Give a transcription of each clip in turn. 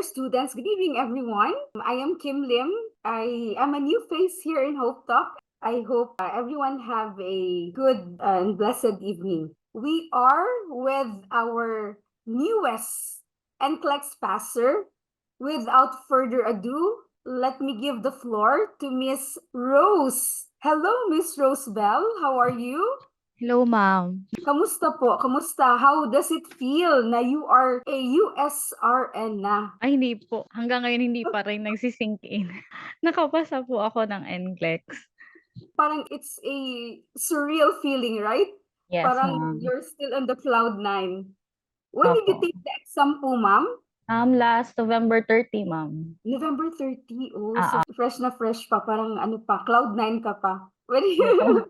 students. Good evening, everyone. I am Kim Lim. I am a new face here in Hope Talk. I hope everyone have a good and blessed evening. We are with our newest NCLEX passer. Without further ado, let me give the floor to Miss Rose. Hello, Miss Rose Bell. How are you? Hello, ma'am. Kamusta po? Kamusta? How does it feel na you are a USRN na? Ay, hindi po. Hanggang ngayon hindi pa rin nagsisink in. Nakapasa po ako ng NCLEX. Parang it's a surreal feeling, right? Yes, Parang ma'am. you're still on the cloud nine. When did you Opo. take the exam po, ma'am? Last November 30, ma'am. November 30. Oh, so Ah, fresh na fresh pa. Parang ano pa, cloud nine ka pa. When opo.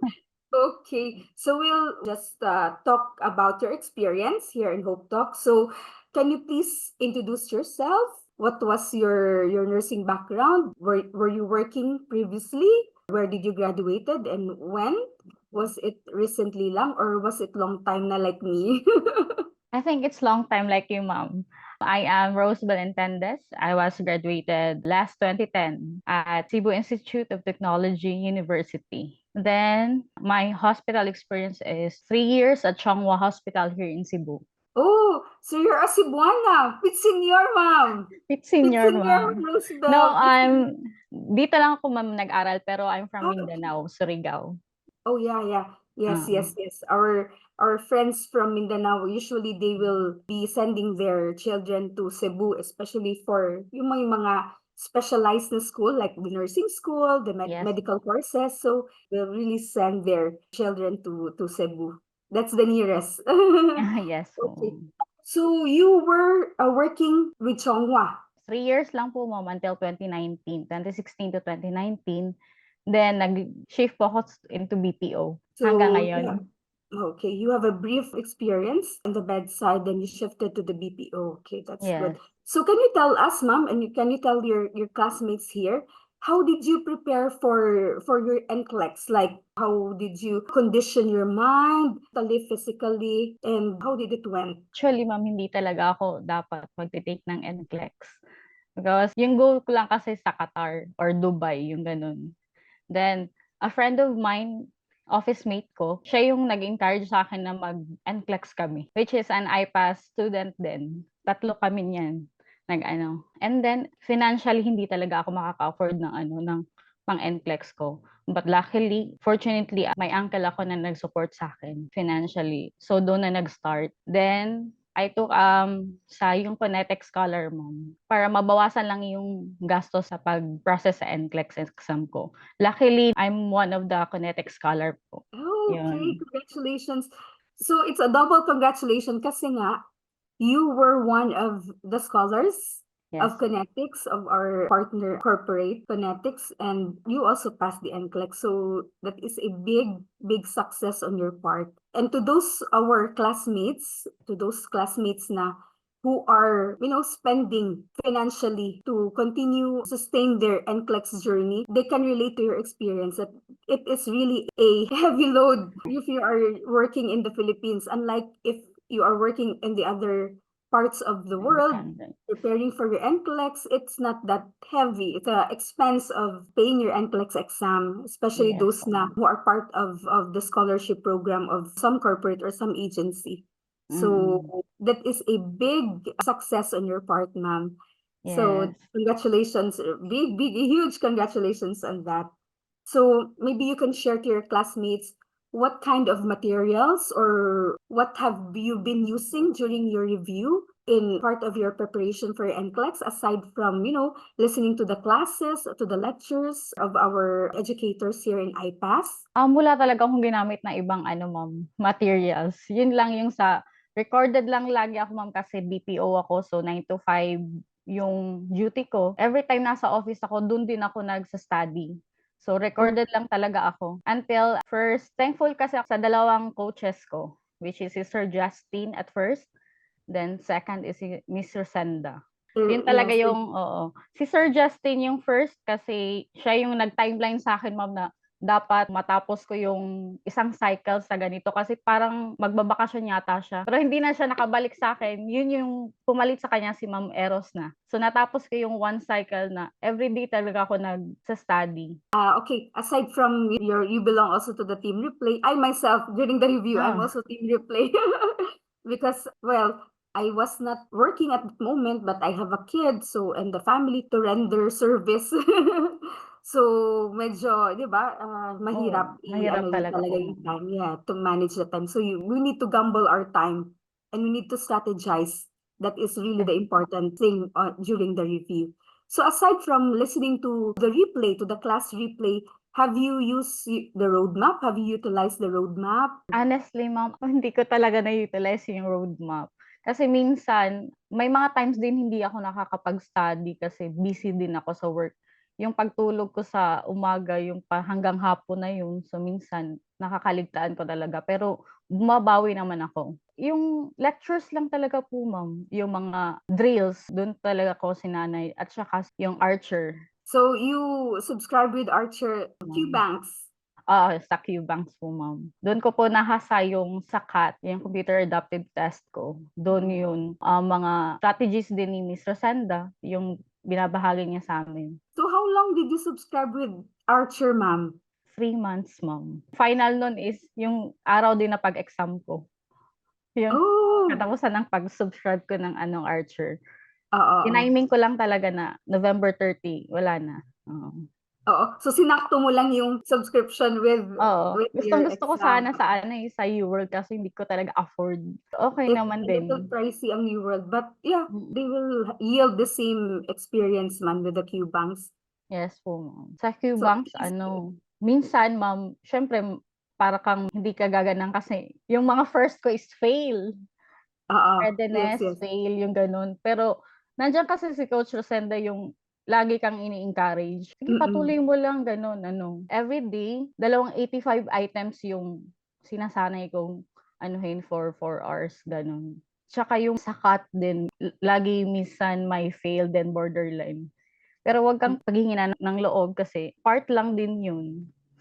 Okay, so we'll just talk about your experience here in Hope Talk. So, can you please introduce yourself? What was your nursing background? Were you working previously? Where did you graduated and when? Was it recently lang or was it long time na like me? I think it's long time like you, ma'am. I am Rose Belentendes. I was graduated last 2010 at Cebu Institute of Technology University. Then, my hospital experience is 3 years at Chonghua Hospital here in Cebu. Oh, so you're a Cebuana. Pit senior, ma'am. It's Pit senior, senior, ma'am. No, Roosevelt. dito lang ako ma'am nag-aral pero I'm from Ah, Mindanao, Surigao. oh yeah, yeah. Yes, Oo. yes, yes. Our friends from Mindanao, usually they will be sending their children to Cebu, especially for yung mga specialized na school, like the nursing school, the Yes. medical courses. So they'll really send their children to Cebu. That's the nearest. Yes Okay. po. So you were working with Chonghua. 3 years lang po ma'am until 2019, 2016 to 2019. Then nag-shift po ako into BPO hanggang So yeah. ngayon. Okay, you have a brief experience on the bedside, then you shifted to the BPO. Okay, that's good. Yes. So can you tell us, ma'am, and can you tell your classmates here, how did you prepare for your NCLEX? Like, how did you condition your mind, mentally, physically, and how did it went? Actually ma'am, hindi talaga ako dapat magte-take ng NCLEX. Because yung goal ko lang kasi sa Qatar or Dubai, yung ganun. Then, a friend of mine, office mate ko, siya yung nag-encourage sa akin na mag-NCLEX kami, which is an IPAS student din. Tatlo kami niyan. Nag-ano. And then, financially, hindi talaga ako makaka-afford ng ng pang NCLEX ko. But luckily, fortunately, may uncle ako na nag-support sa akin financially. So, doon na nag-start. Then, I took sa yung Phonetics Scholar ma'am para mabawasan lang yung gastos sa pag-process sa NCLEX exam ko. Luckily, I'm one of the Phonetics Scholar po. Okay, Yun. congratulations. So it's a double congratulations kasi nga, you were one of the scholars Yes. of Phonetics of our partner corporate Phonetics, and you also passed the NCLEX. So that is a big, big success on your part. And to those our classmates, na who are, spending financially to continue sustain their NCLEX journey, they can relate to your experience that it is really a heavy load if you are working in the Philippines, unlike if you are working in the other parts of the world, Independent. preparing for your NCLEX, it's not that heavy. It's the expense of paying your NCLEX exam, especially Yes. those who are part of the scholarship program of some corporate or some agency. So that is a big success on your part, ma'am. So Yes. congratulations, big, big, huge congratulations on that. So maybe you can share to your classmates what kind of materials or what have you been using during your review in part of your preparation for NCLEX, aside from, listening to the classes, to the lectures of our educators here in IPAS? Wala talaga akong ginamit na ibang ma'am, materials. Yun lang yung recorded lang lagi ako ma'am kasi BPO ako, so 9 to 5 yung duty ko. Every time nasa office ako, dun din ako nagsa-study. So recorded lang talaga ako. Until first, thankful kasi ako sa dalawang coaches ko, which is si Sir Justin at first, then second is si Mr. Sanda. Yun talaga Yes. yung, oo. Si Sir Justin yung first kasi siya yung nag-timeline sa akin, ma'am, na dapat matapos ko yung isang cycle sa ganito kasi parang magbabakasyon yata siya. Pero hindi na siya nakabalik sa akin. Yun yung pumalit sa kanya si Ma'am Eros na. So natapos ko yung one cycle na everyday talaga ako nagsa-study. Okay, aside from you belong also to the team replay. I myself, during the review, I'm Ah, also team replay because, well, I was not working at the moment, but I have a kid, so, and the family to render service. So, medyo, di ba, mahirap mahirap ano yun talaga po, talaga yung Ma'am. time, yeah, to manage the time. So, we need to gamble our time and we need to strategize. That is really Yes. the important thing during the review. So aside from listening to the replay, to the class replay, have you used the roadmap? Have you utilized the roadmap? Honestly, Ma'am, hindi ko talaga na-utilize yung roadmap. Kasi minsan, may mga times din hindi ako nakakapag-study kasi busy din ako sa work. Yung pagtulog ko sa umaga, yung hanggang hapon na yun. So minsan, nakakaligtaan ko talaga. Pero bumabawi naman ako. Yung lectures lang talaga po, Ma'am. Yung mga drills, doon talaga ko sinanay. At saka yung Archer. So you subscribe with Archer QBanks. Sa QBanks po, Ma'am. Do'n ko po nahasa yung SACAT, yung Computer Adaptive Test ko. Do'n yun, mga strategies din ni Miss Rosenda, yung binabahagi niya sa amin. So how long did you subscribe with Archer, ma'am? 3 months, Ma'am. Final nun is yung araw din na pag-exam ko. Yung Oh, katapusan ng pag-subscribe ko ng Archer. oo. Tiniming ko lang talaga na November 30, wala na. Oo. Oo. So sinakto mo lang yung subscription Oo. with your Gustong-gusto ko exam. sana sa sa UWorld kasi hindi ko talaga afford. Okey It's naman a little din. pricey ang New World, but yeah, Mm. they will yield the same experience man with the QBanks. Yes po, Ma'am. Sa So at QBanks least, minsan Ma'am, siyempre para kang hindi ka gaganang kasi yung mga first ko is fail, oo, yes, readiness, yes. fail, yung gano'n. Pero nandiyan kasi si Coach Rosenda yung lagi kang ini-encourage. Sige, patuloy Mm. mo lang gano'n Everyday, 85 items yung sinasanay kong anuhin for 4 hours, gano'n. Tsaka yung sakat din, lagi minsan may fail then borderline. Pero wag kang paghihina ng loob kasi part lang din yun.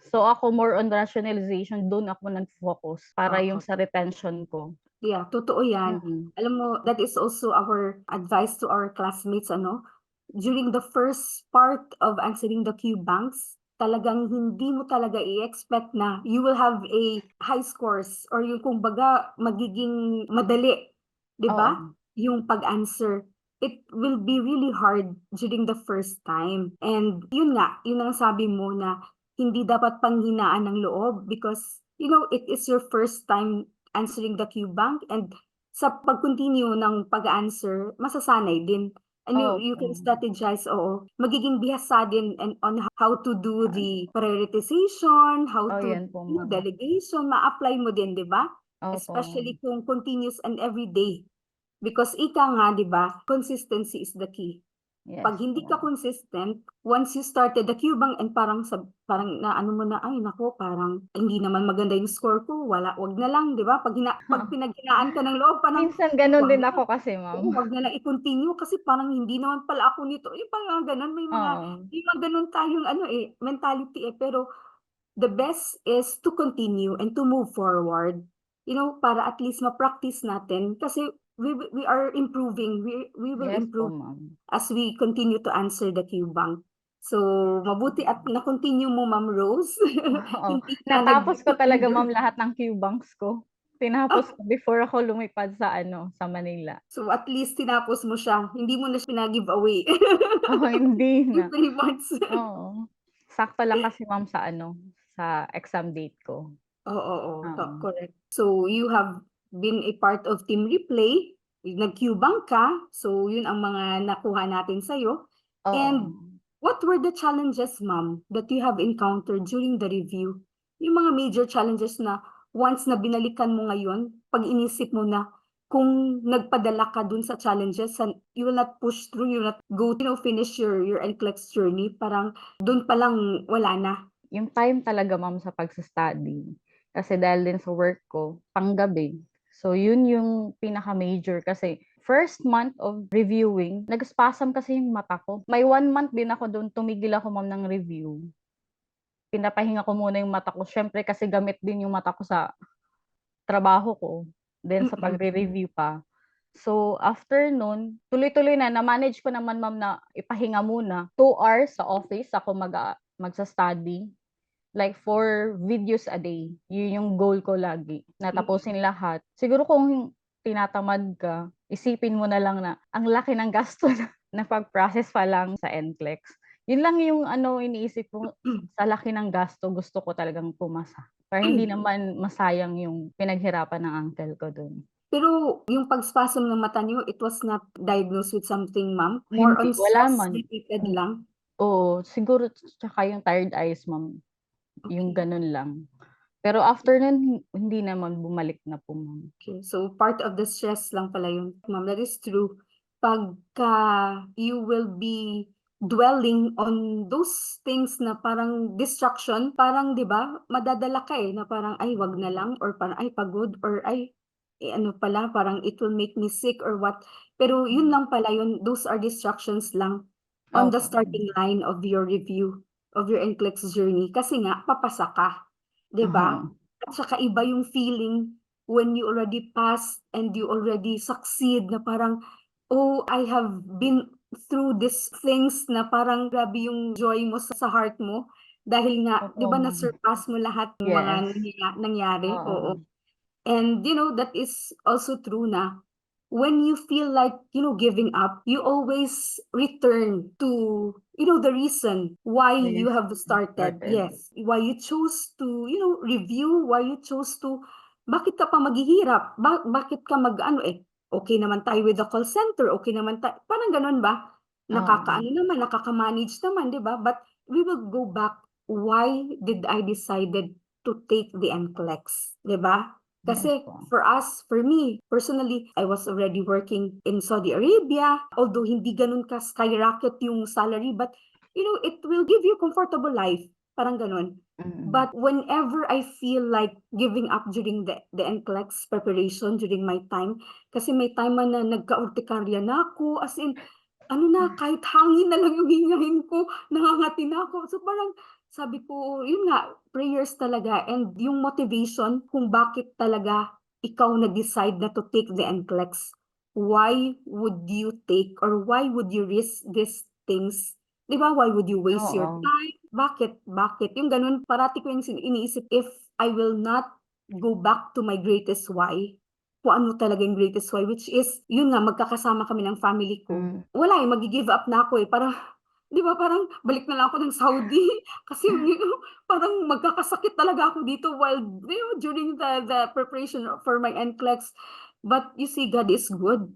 So ako more on rationalization, dun ako nag-focus para yung Oo. sa retention ko. Yeah, totoo yan. Mm. Alam mo, that is also our advice to our classmates, ano? During the first part of answering the QBanks, talagang hindi mo talaga i-expect na you will have a high scores or yung kumbaga magiging madali, 'di ba? Oo. Yung pag-answer. It will be really hard during the first time. And yun nga, yun ang sabi mo na hindi dapat panghinaan ng loob because it is your first time answering the QBank and sa pag-continue ng pag-answer, masasanay din. And you Opo. can strategize, oo. Magiging bihasa din and on how to do the prioritization, how to Yan po, Ma'am. delegation, ma-apply mo din, 'di ba? Opo. Especially kung continuous and everyday. Because ika nga, 'di ba, consistency is the key. Yes 'Pag hindi ka po. consistent, once you started the QBank and parang naano mo na, "Ay naku, parang hindi naman maganda yung score ko, 'wag na lang," 'di ba? 'Pag pinaghinaan ka ng loob parang, Minsan gano'n 'wag din na, ako kasi, Ma'am. oo, 'wag na lang i-continue kasi parang hindi naman pala ako nito, yung parang gano'n. Oo. May mga gano'n tayong ano, mentality, pero the best is to continue and to move forward. Para at least ma-practice natin kasi we are improving. We will Yes po, improve Ma'am. as we continue to answer the QBank. So, mabuti at na-continue mo, Ma'am Rose. Oo. Hindi ka Natapos ko talaga, nag-failure. Ma'am, lahat ng QBanks ko. Tinapos ko before ako lumipad sa sa Manila. So, at least tinapos mo siya. Hindi mo na siya pina-giveaway. Oo, hindi Yung na. 3 months. Oo. Sakto lang kasi, Ma'am, sa sa exam date ko. Oo, Oo. correct. So, you have been a part of Team Replay, nag-QBank ka, so yun ang mga nakuha natin sa'yo. Oo. And what were the challenges, ma'am, that you have encountered during the review? Yung mga major challenges na once na binalikan mo ngayon, pag inisip mo na kung nagpadala ka dun sa challenges, you will not push through, you will not go, finish your NCLEX journey, parang dun palang wala na. Yung time talaga, Ma'am, sa pagsa-study. Kasi dahil din sa work ko, panggabi. So, yun yung pinaka-major kasi first month of reviewing, nag-spasm kasi yung mata ko. May 1 month din ako doon, tumigil ako, Ma'am, ng review. pinapahinga ko muna yung mata ko. Siyempre kasi gamit din yung mata ko sa trabaho ko, then sa Mm. pagre-review pa. So, after nun, tuloy-tuloy na-manage ko naman ma'am na ipahinga muna. 2 hours sa office ako magsa-study. Like 4 videos a day. Yun yung goal ko lagi, na tapusin lahat. Siguro kung tinatamad ka, isipin mo na lang na ang laki ng gasto na pag-process pa lang sa NCLEX. Yun lang yung iniisip ko, sa laki ng gasto, gusto ko talagang pumasa. Para hindi naman masayang yung pinaghirapan ng uncle ko dun. Pero yung pagspasm ng mata niyo, it was not diagnosed with something, ma'am? More Hindi, on wala man. stress-related lang? Oo, siguro tsaka yung tired eyes, ma'am. Yung Okay. ganun lang. Pero after nun, hindi naman bumalik na po, ma'am. Okay. So, part of the stress lang pala yun. Ma'am, that is true. Pagka you will be dwelling on those things na parang distraction, parang 'di ba, madadala ka na parang ay wag na lang, or parang ay pagod, or ay ano pala, parang it will make me sick or what. Pero yun lang pala yun, those are distractions lang on the Opo. starting line of your review of your NCLEX journey, kasi nga papasa ka, 'di ba? Oo. At saka iba yung feeling when you already pass and you already succeed, na parang, oh, I have been through these things, na parang grabe yung joy mo sa heart mo dahil nga 'di Totoo, ba ma'am. na-surpass mo lahat ng mga Yes. nangyari. Oo. Oo. And that is also true na when you feel like, giving up, you always return to, the reason why The you reason have started. started. Yes. Why you chose to, review, why you chose to, bakit ka pa maghihirap? Bakit ka okay naman tayo with the call center, okay naman tayo, parang ganun ba? Oo. Nakakaano naman, nakaka-manage naman, di ba? But we will go back, why did I decided to take the NCLEX, di ba? Yes Kasi po. for me, personally, I was already working in Saudi Arabia, although hindi ganun ka skyrocket yung salary, but it will give you comfortable life, parang ganun. Mm. But whenever I feel like giving up during the NCLEX preparation, during my time, kasi may time man na nagka-urtikarya na ako, as in, kahit hangin na lang yung hingahin ko, nangangati na ako. So parang sabi ko, yun nga, prayers talaga, and yung motivation kung bakit talaga ikaw na-decide na to take the NCLEX. Why would you take, or why would you risk these things? Di ba? Why would you waste your Oo. time? Bakit? Bakit? Yung ganun, parati ko yung iniisip, if I will not go back to my greatest why, kung ano talaga yung greatest why, which is, yun nga, magkakasama kami ng family ko. Mm. Wala magi-give up na ako parang, di ba, parang balik na lang ako ng Saudi kasi parang magkakasakit talaga ako dito while, during the preparation for my NCLEX. But you see, God is good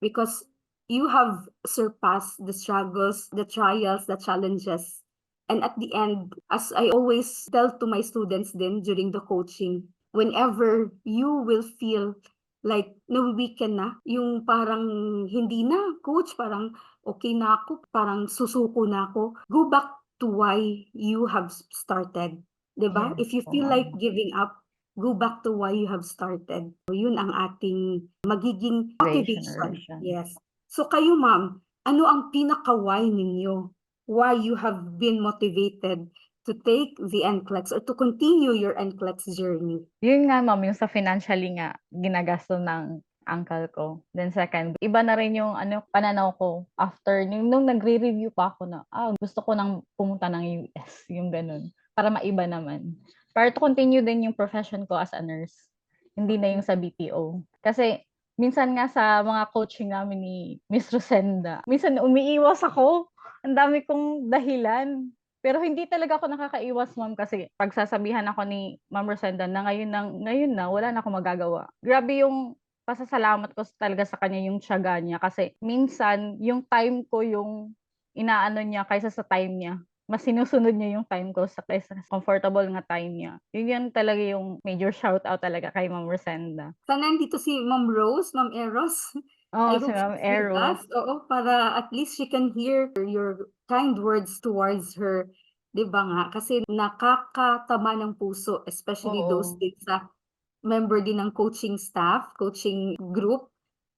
because you have surpassed the struggles, the trials, the challenges. And at the end, as I always tell to my students din during the coaching, whenever you will feel like nawi-weaken na, yung parang hindi na, coach, parang okay na ako, parang susuko na ako, go back to why you have started. 'Di ba? Yes If you po, feel like ma'am. giving up, go back to why you have started. Yun ang ating magiging motivation. Motivation. Yes. So kayo, ma'am, ano ang pinaka-why ninyo? Why you have been motivated to take the NCLEX or to continue your NCLEX journey? Yun nga, ma'am, yung sa financially nga ginagasto ng uncle ko. Then second, iba na rin yung pananaw ko after nung nagre-review pa ako na, gusto ko nang pumunta ng US, yung ganun, para maiba naman. Para to continue din yung profession ko as a nurse. Hindi na yung sa BPO. Kasi minsan nga sa mga coaching namin ni Miss Rosenda, minsan umiiwas ako. Ang dami kong dahilan. Pero hindi talaga ako nakakaiwas, ma'am, kasi pagsasabihan ako ni Ma'am Rosenda na ngayon na wala na akong magagawa. Grabe yung pasasalamat ko talaga sa kanya, yung tiyaga niya, kasi minsan yung time ko yung inaano niya kaysa sa time niya. Mas sinusunod niya yung time ko kaysa comfortable nga time niya. Yun talaga yung major shout out talaga kay Ma'am Rosenda. Sana nandito si Ma'am Rose, Ma'am Eros. Oo, I si hope Ma'am she's with Ero. us. Oo, para at least she can hear your kind words towards her. 'Di ba nga? Kasi nakakatama ng puso, especially those Oo. din sa member din ng coaching staff, coaching group,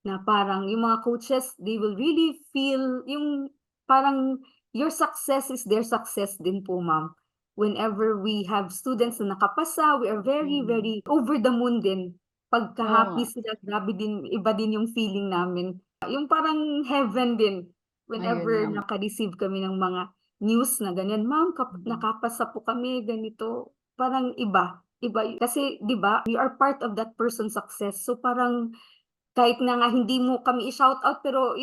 na parang yung mga coaches, they will really feel yung parang your success is their success din po, ma'am. whenever we have students na nakapasa, we are very, Mm. very over the moon din. Oo Pagka-happy nga. sila, grabe din, iba din yung feeling namin. Yung parang heaven din Ayun whenever nga. naka-receive kami ng mga news na ganyan, ma'am, Mm. nakapasa po kami, ganito. Parang iba. Iba. Kasi, di ba, we are part of that person's success. So parang kahit na nga hindi mo kami i-shout out, pero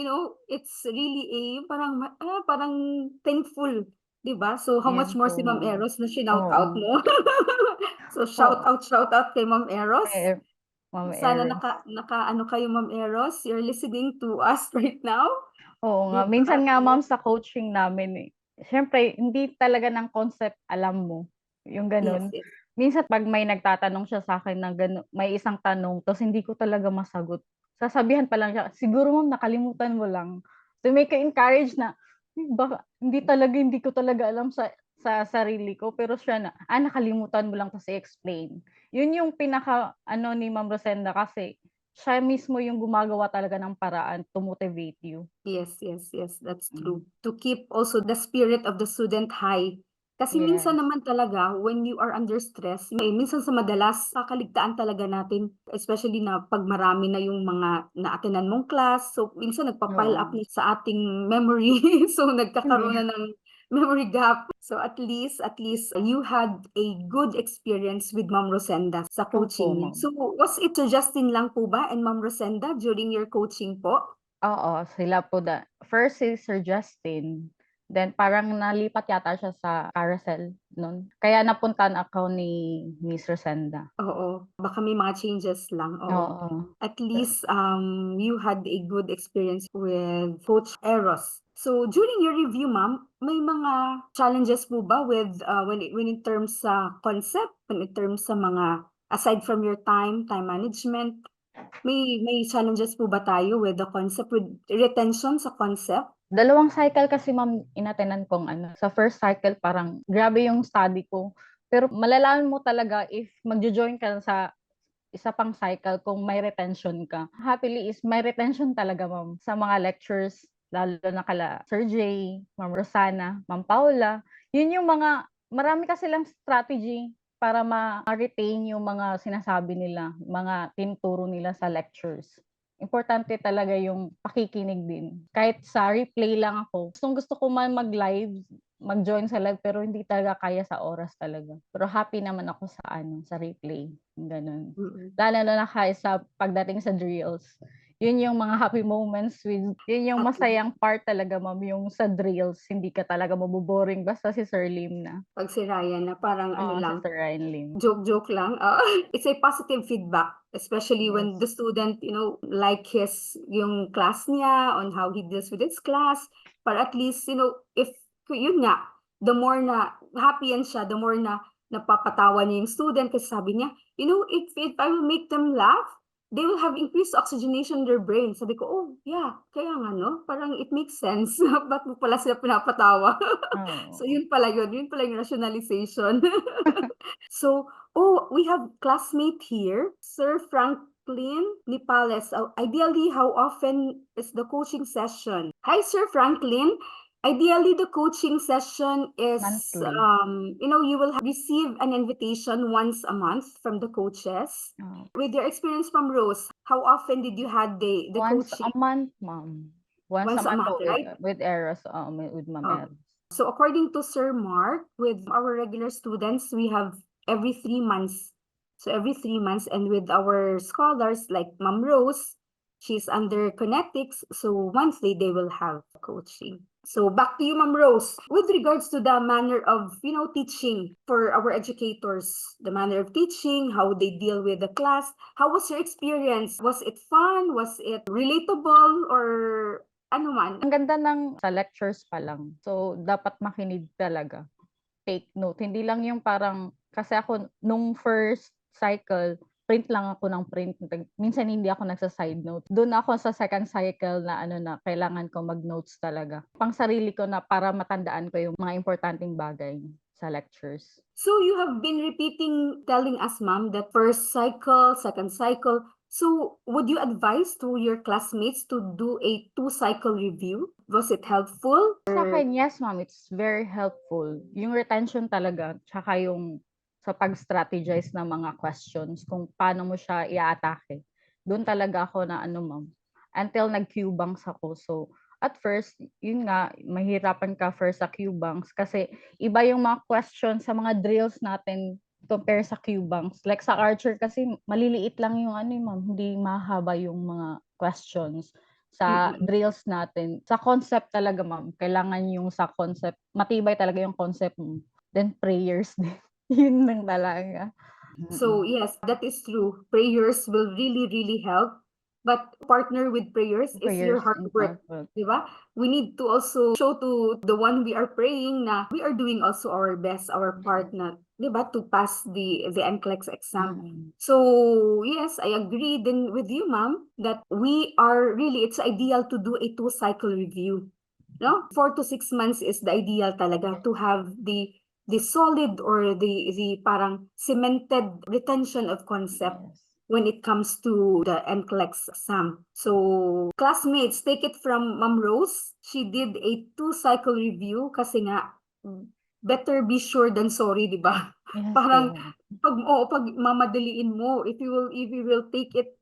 it's really yung parang thankful, 'di ba? So how Ayan much more po, si Ma'am ma'am. Eros na shinout Oo. out mo. So Oo. shout out kay Ma'am Eros. Eh, Ma'am Sana Erin. naka ano kayo, Ma'am Eros, you're listening to us right now, Oo 'di nga. ba? Minsan nga, ma'am, sa coaching namin, siyempre hindi talaga ng concept alam mo, yung Yes, gano'n. yes. Minsan 'pag may nagtatanong siya sa'kin ng may isang tanong ta's hindi ko talaga masagot, sasabihan pa lang siya, "Siguro ma'am nakalimutan mo lang." To make you encourage na, baka hindi ko talaga alam sa sarili ko, pero siya na, nakalimutan mo lang ta's i-explain." Yun yung pinaka-ano ni Ma'am Rosenda kasi siya mismo yung gumagawa talaga ng paraan to motivate you. Yes, yes, yes, that's Hmm, true. To keep also the spirit of the student high. Kasi minsan yes. naman talaga when you are under stress, minsan sa madalas kakaligtaan talaga natin, especially na 'pag marami na yung mga na-attendan mong class. So minsan nagpa-pile up Oo. na sa ating memory. So Hindi. nagkakaroon na ng memory gap. So at least you had a good experience with Ma'am Rosenda sa Opo, coaching niya. ma'am. So was it to Justin lang po ba and Ma'am Rosenda during your coaching po? Oo, sila po first si Sir Justin, then parang nalipat yata siya sa Carousel nun, kaya napuntahan ako ni Miss Rosenda. Oo, baka may mga changes lang, oo. Oo. At least, you had a good experience with Coach Eros. So during your review, ma'am, may mga challenges po ba with, when in terms sa concept, when in terms sa mga aside from your time management, may challenges po ba tayo with the concept, with retention sa concept? Dalawang cycle kasi, ma'am, in-attendan kong ano, sa first cycle parang grabe yung study ko, pero malalaman mo talaga if magjo-join ka sa isa pang cycle kung may retention ka. Happily is may retention talaga, ma'am, sa mga lectures, lalo na kala Sir Jay, Ma'am Rosana, Ma'am Paula. Yun yung marami kasi lang strategy para ma-retain yung mga sinasabi nila, mga tinuturo nila sa lectures. Importante talaga yung pakikinig din. Kahit sa replay lang ako, gustong-gusto ko man mag-live, mag-join sa live, pero hindi talaga kaya sa oras talaga. Pero happy naman ako sa replay, gano'n. Mm. Lalo na sa pagdating sa drills. Yun yung mga happy moments yun yung Happy masayang part talaga, ma'am, yung sa drills. Hindi ka talaga maboboring basta si Sir Lim na. 'pag si Ryan na parang ano Oo, si lang, Sir Ryan Lim. joke lang. It's a positive feedback, especially when Yes. the student, like yung class niya, on how he deals with his class. Para at least, if, yun nga, the more na happy yan siya, the more na napapatawa niya yung student kasi sabi niya, if I will make them laugh, they will have increased oxygenation in their brain. Sabi ko, oh, yeah, kaya nga, no? Parang it makes sense. Ba't mo pala sila pinapatawa? So Oo. yun pala yung rationalization. So, we have classmate here, Sir Franklin Nipales. Ideally, how often is the coaching session? Hi, Sir Franklin. Ideally, the coaching session is, Monthly. you will receive an invitation once a month from the coaches. Oo. With your experience from Rose, how often did you had the Once a coaching? month, ma'am. Once a Once a month month, po right? with Eros, with Ma'am Oh. Eros. So according to Sir Mark, with our regular students, we have every 3 months. So every 3 months, and with our scholars like Ma'am Rose, she's under Kinetics, so monthly they will have coaching. So back to you, Ma'am Rose. With regards to the manner of, teaching for our educators, the manner of teaching, how they deal with the class, how was your experience? Was it fun? Was it relatable? Or ano man? Ang ganda sa lectures pa lang. So, dapat makinig talaga. Take note. Hindi lang yung parang, kasi ako, nung first cycle, print lang ako ng print. Minsan hindi ako nagsa-side note. Doon ako sa second cycle na kailangan ko mag-notes talaga. Pang sarili ko na para matandaan ko yung mga importanteng bagay sa lectures. So you have been repeating, telling us, ma'am, that first cycle, second cycle. So, would you advise to your classmates to do a 2-cycle review? Was it helpful? Sa akin, yes, ma'am, it's very helpful. Yung retention talaga, tsaka yung sa pag-strategize ng mga questions, kung paano mo siya i-atake. Doon talaga ako na ano, ma'am, until nag-Q-banks ako. So, at first, yun nga, mahirapan ka first sa Q-banks kasi iba yung mga questions sa mga drills natin compare sa Q-banks. Like sa Archer kasi maliliit lang yung ano, ma'am, hindi mahaba yung mga questions sa Mm-mm. drills natin. Sa concept talaga, ma'am, kailangan yung sa concept, matibay talaga yung concept mo. Then prayers din. Yun lang talaga. So yes, that is true. Prayers will really, really help. But partner with prayers is your Prayers hard and work. hard work. Di ba? We need to also show to the one we are praying na we are doing also our best, our part na, di ba, to pass the NCLEX exam. Mm. So yes, I agree then with you, ma'am, that we are really, it's ideal to do a 2-cycle review. No? 4 to 6 months is the ideal talaga to have the solid or the parang cemented retention of concept Yes. when it comes to the NCLEX exam. So, classmates, take it from Ma'am Rose. She did a 2-cycle review kasi nga, better be sure than sorry, di ba? Yes Parang, po. pag mamadaliin mo, if you will take it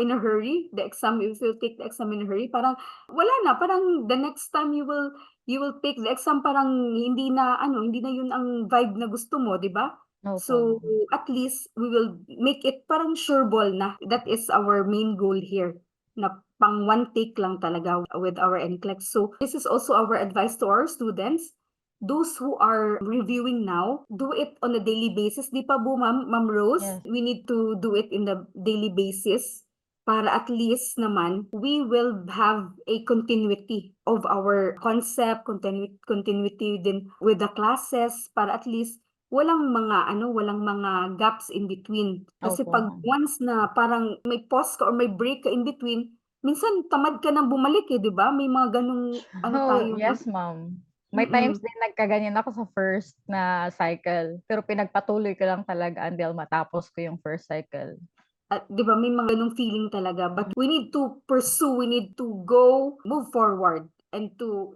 in a hurry, the exam, if you will take the exam in a hurry, parang, wala na, parang the next time you will take the exam, parang hindi na yun ang vibe na gusto mo, di ba? Opo, So, ma'am. at least we will make it parang sure ball na. That is our main goal here, na pang one take lang talaga with our NCLEX. So, this is also our advice to our students. Those who are reviewing now, do it on a daily basis. Di pa po, Ma'am Rose? Yes. We need to do it in the daily basis para at least naman we will have a continuity of our concept, continuity din with the classes para at least walang mga gaps in between. Kasi Opo, pag ma'am. once na parang may pause ka or may break ka in between, minsan tamad ka nang bumalik eh, 'di ba? May mga ganung ano Oh, tayo, ma'am. yes, ma'am. May times Mm. din nagkaganyan ako sa first na cycle. Pero pinagpatuloy ko lang talaga until matapos ko yung first cycle. At 'di ba may mga ganung feeling talaga, but we need to pursue, we need to go, move forward and to,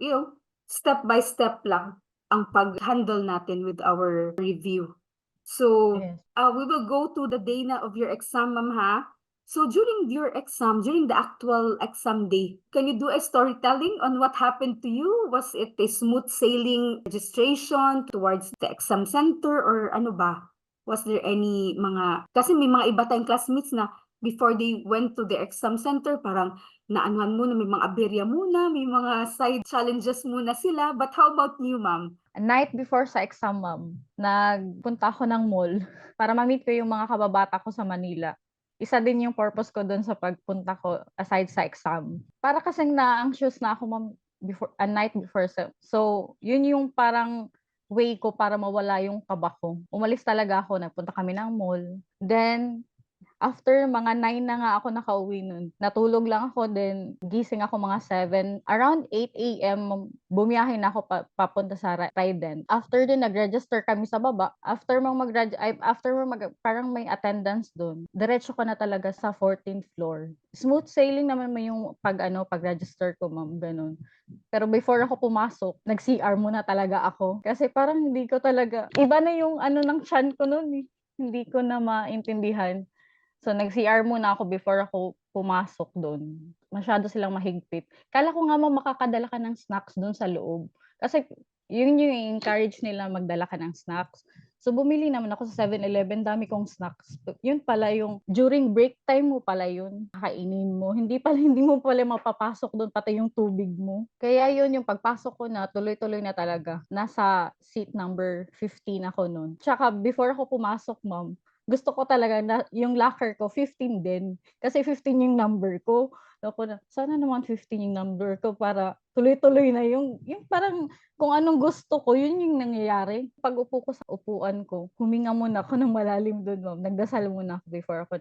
step by step lang ang pag-handle natin with our review. So, Yes. we will go to the day na of your exam, ma'am, ha? So, during your exam, during the actual exam day, can you do a storytelling on what happened to you? Was it a smooth sailing registration towards the exam center or ano ba? Was there any kasi may mga iba tayong classmates na before they went to the exam center, parang naanuhan muna, may mga aberya muna, may mga side challenges muna sila. But how about you, ma'am? A night before sa exam, ma'am, nagpunta ako ng mall para ma-meet ko yung mga kababata ko sa Manila. Isa din yung purpose ko dun sa pagpunta ko aside sa exam. Para kasing na-anxious na ako, ma'am, a night before. So, yun yung parang way ko para mawala yung kaba ko. Umalis talaga ako, nagpunta kami ng mall. Then, after mga 9 na nga ako nakauwi nun. Natulog lang ako, then gising ako mga 7. Around 8 a.m., bumiyahe na ako papunta sa Trident. After din, nag-register kami sa baba. Parang may attendance doon. Diretso ko na talaga sa 14th floor. Smooth sailing naman may yung pag-register ko, ma'am, ganun. Pero before ako pumasok, nag-CR muna talaga ako. Kasi parang hindi ko talaga, iba na yung ng chan ko noon eh. Hindi ko na maintindihan. So, nag-CR muna ako before ako pumasok do'n. Masyado silang mahigpit. Akala ko nga makakadala ka ng snacks do'n sa loob. Kasi yun yung encourage nila magdala ka ng snacks. So, bumili naman ako sa 7-Eleven, dami kong snacks. Yun pala yung during break time mo pala yun, kakainin mo. Hindi mo pala mapapasok do'n pati yung tubig mo. Kaya yun yung pagpasok ko na, tuloy-tuloy na talaga. Nasa seat number 15 ako no'n. Tsaka before ako pumasok, ma'am, gusto ko talaga na yung locker ko 15 din. Kasi 15 yung number ko. Ako na, sana naman 15 yung number ko para tuloy-tuloy na yung parang kung anong gusto ko, yun yung nangyayari. Pag upo ko sa upuan ko, huminga muna ako ng malalim doon, ma'am. Nagdasal muna ako before ako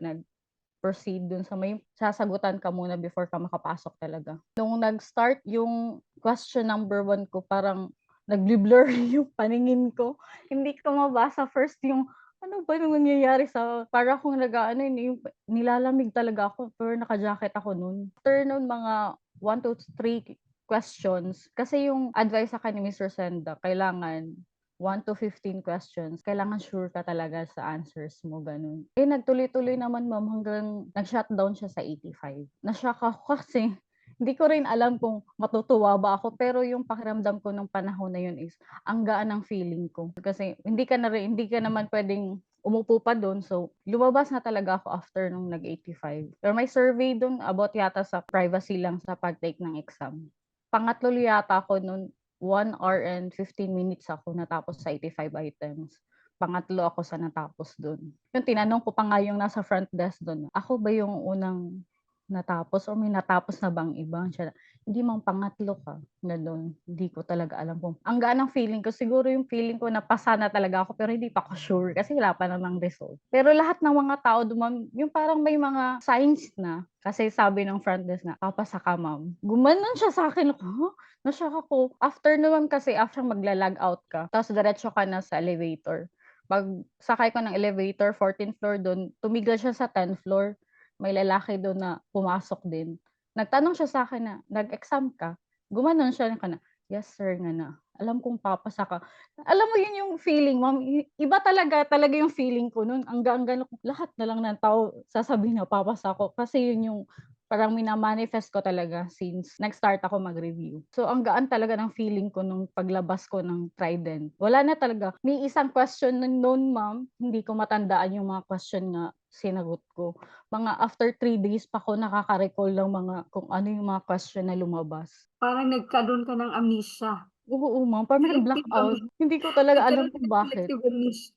proceed dun sa may sasagutan ka muna before ka makapasok talaga. Nung nag-start yung question number 1 ko, parang nag-blur yung paningin ko. Hindi ko mabasa first yung Ano ba yung nangyayari para akong nag-aano, yung nilalamig talaga ako pero naka-jacket ako nun. After nun mga 1 to 3 questions, kasi yung advice sa'kin ni Mr. Senda kailangan 1 to 15 questions, kailangan sure ka talaga sa answers mo, gano'n. Eh, nagtuloy-tuloy naman ma'am hanggang nag-shutdown siya sa 85. Na-shock ako kasi hindi ko rin alam kung matutuwa ba ako, pero yung pakiramdam ko nung panahon na yun is ang gaan ng feeling ko. Kasi hindi ka naman puwedeng umupo pa dun, so lumabas na talaga ako after nung nag-85. Pero may survey dun about yata sa privacy lang sa pag-take ng exam. Pangatlo yata ako nun, 1 hour and 15 minutes ako natapos sa 85 items. Pangatlo ako sa natapos dun. Yung tinanong ko pa nga yung nasa front desk dun, ako ba yung unang natapos o may natapos na bang iba? Siya, "Hindi ma'am, pangatlo ka." Gano'n. Hindi ko talaga alam kung ang gaan ng feeling ko, siguro yung feeling ko na pasa na talaga ako pero hindi pa ako sure kasi wala pa namang result. Pero lahat ng mga tao dun ma'am, yung parang may mga signs na. Kasi sabi ng front desk na, "Papasa ka ma'am." Gumanon siya sa'kin, ako, "Huh?" Na-shock ako. After nun ma'am kasi after magla-log out ka, tapos diretso ka na sa elevator. Pagsakay ko ng elevator, 14th floor dun, tumigil siya sa 10th floor. May lalaki dun na pumasok din. Nagtanong siya sa'kin na, "Nag-exam ka?" Gumanon siya na, "Yes sir," nga na. Alam kong papasa ka. Alam mo yun yung feeling ma'am, iba talaga yung feeling ko nun. Ang gaan-gaan ko, lahat na lang ng tao sasabihin na papasa ako kasi yun yung parang mina-manifest ko talaga since nag-start ako mag-review. So, ang gaan talaga ng feeling ko nung paglabas ko ng Trident. Wala na talaga. May isang question nun ma'am, hindi ko matandaan yung mga question na sinagot ko. Mga after 3 days pa ako nakaka-recall ng mga kung ano yung mga question na lumabas. Parang nagkaroon ka ng amnesia, Oo, ma'am, parang selective nag-blackout. amnesia, Hindi ko talaga alam nagkaroon ka kung ng bakit. selective amnesia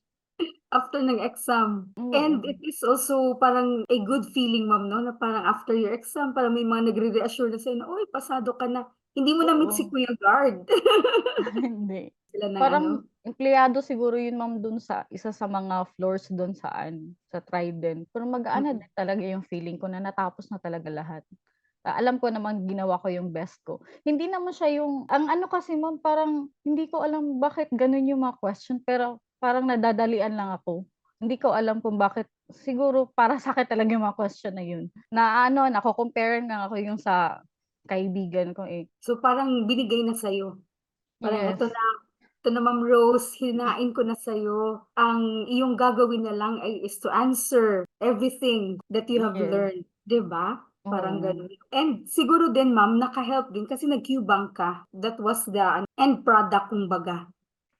after ng exam. Oo, And it is also parang a good feeling ma'am 'no, na parang after your exam parang may mga nagre-reassure na sa'yo na, "Uy, pasado ka na." Hindi mo na-meet si oo. Kuya Guard. Hindi. Sila ng ano, Parang empleyado siguro yun ma'am dun sa isa sa mga floors dun sa Trident. Pero magaan na mm. din talaga yung feeling ko na natapos na talaga lahat. Alam ko naman ginawa ko yung best ko. Hindi naman siya yung ang ano kasi ma'am parang hindi ko alam bakit ganun yung mga question, pero parang nadadalian lang ako. Hindi ko alam kung bakit, siguro para sa'kin talaga yung mga question na yun. Na ano, nako-compare lang ako yung sa kaibigan ko, eh. So parang binigay na sa'yo, parang Yes. "Eto na Ma'am Rose, hinain ko na sa'yo. Ang iyong gagawin na lang ay is to answer everything that you have Yes. learned." 'Di ba? Parang Oo. gano'n. And siguro din ma'am naka-help din kasi nag-Q-Bank ka. That was the end product kumbaga.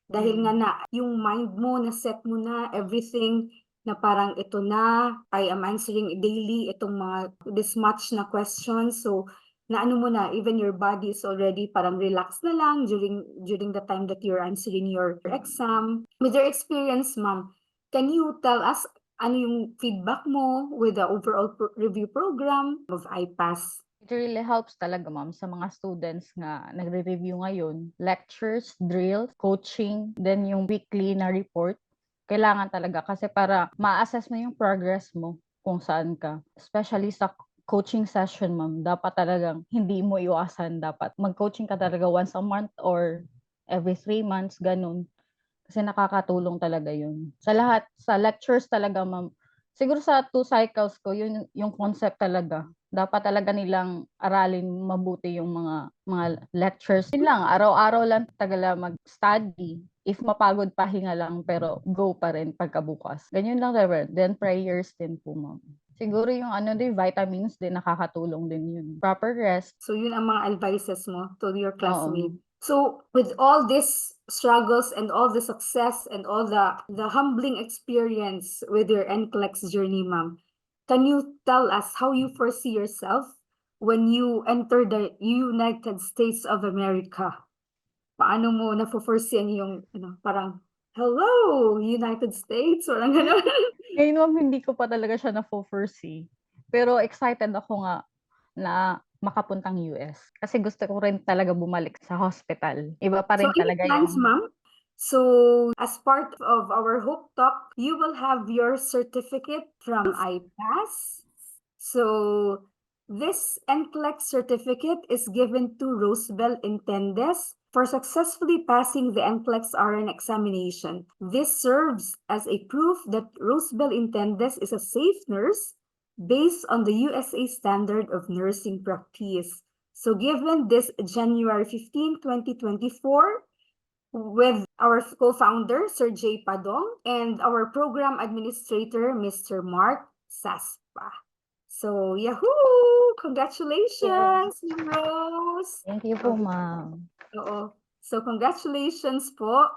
Dahil nga Mm. na yung mind mo na-set mo na everything na parang ito na, I am answering daily itong mga this much na questions. So, naano mo na, even your body is already parang relax na lang during the time that you're answering your exam. With your experience, ma'am, can you tell us ano yung feedback mo with the overall review program of IPAS? It really helps talaga ma'am sa mga students nga nagre-review ngayon. Lectures, drills, coaching, then yung weekly na report. Kailangan talaga kasi para ma-assess mo yung progress mo kung saan ka. Especially sa coaching session ma'am, dapat talagang hindi mo iwasan. Dapat mag-coaching ka talaga once a month or every 3 months, ganun. Kasi nakakatulong talaga yun. Sa lahat, sa lectures talaga ma'am, siguro sa 2 cycles ko, yun yung concept talaga. Dapat talaga nilang aralin mabuti yung mga lectures. Yun lang, araw-araw lang talaga mag-study. If mapagod, pahinga lang, pero go pa rin pagkabukas. Ganyan lang talaga. Then prayers din po ma'am. Siguro yung ano din, vitamins din, nakakatulong din yun. Proper rest. So yun ang mga advices mo to your Oo. classmate. So with all these struggles and all the success and all the humbling experience with your NCLEX journey, ma'am, can you tell us how you foresee yourself when you enter the United States of America? Paano mo nafo-foresee ang iyong ano, parang, "Hello, United States," parang gano'n? Ngayon ma'am, hindi ko pa talaga siya na-foresee. Pero excited ako nga na makapuntang US. Kasi gusto ko rin talaga bumalik sa hospital. Iba pa So rin any talaga plans, yung ma'am? So as part of our Hope Talk, you will have your certificate from IPAS. So this NCLEX certificate is given to Rosebel Intendes for successfully passing the NCLEX RN examination. This serves as a proof that Rosebel Intendes is a safe nurse based on the USA standard of nursing practice. So given this January 15, 2024, with our co-founder, Sir J. Padong, and our program administrator, Mr. Mark Saspa. So, yahoo! Congratulations, Ma'am Rose! Thank you po, ma'am. Oo. So, congratulations po.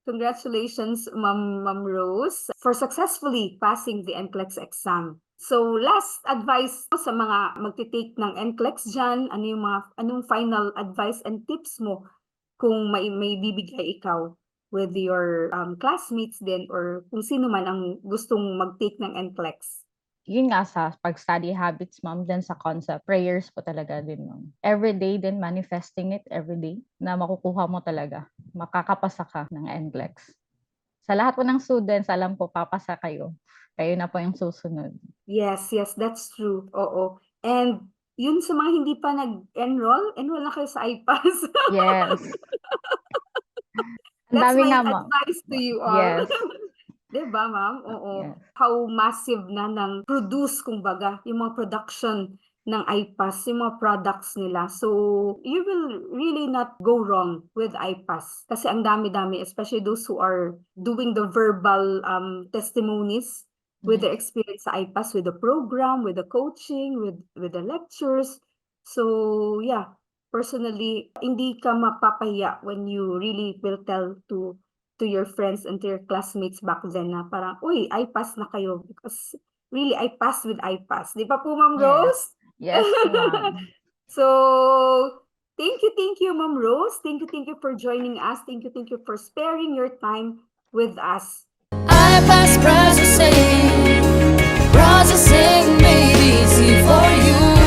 Congratulations, Ma'am Rose, for successfully passing the NCLEX exam. So, last advice po sa mga magti-take ng NCLEX dyan, anong final advice and tips mo kung may bibigay ikaw with your classmates din or kung sino man ang gustong mag-take ng NCLEX? Yun nga sa pag-study habits, ma'am, then sa concept, prayers po talaga din, ma'am. Every day din, manifesting it every day na makukuha mo talaga. Makakapasa ka ng NCLEX. Sa lahat po ng students, alam po, papasa kayo. Kayo na po yung susunod. Yes, that's true. Oo. And yun sa mga hindi pa nag-enroll na kayo sa IPAS. Yes. Ang That's dami my nga, ma'am. advice to you all. Yes. Diba, ma'am? Oo. Yes. How massive na ng produce, kumbaga, yung mga production ng IPAS, yung mga products nila. So, you will really not go wrong with IPAS. Kasi ang dami-dami, especially those who are doing the verbal testimonies with their experience sa IPAS, with the program, with the coaching, with the lectures. So, yeah. Personally, hindi ka mapapahiya when you really will tell to your friends and to your classmates back then na parang, uy, I pass na kayo because really, I passed with IPAS. Di ba po, Ma'am Yes. Rose? Yes, ma'am. So, thank you, Ma'am Rose. Thank you for joining us. Thank you for sparing your time with us. IPAS processing made easy for you.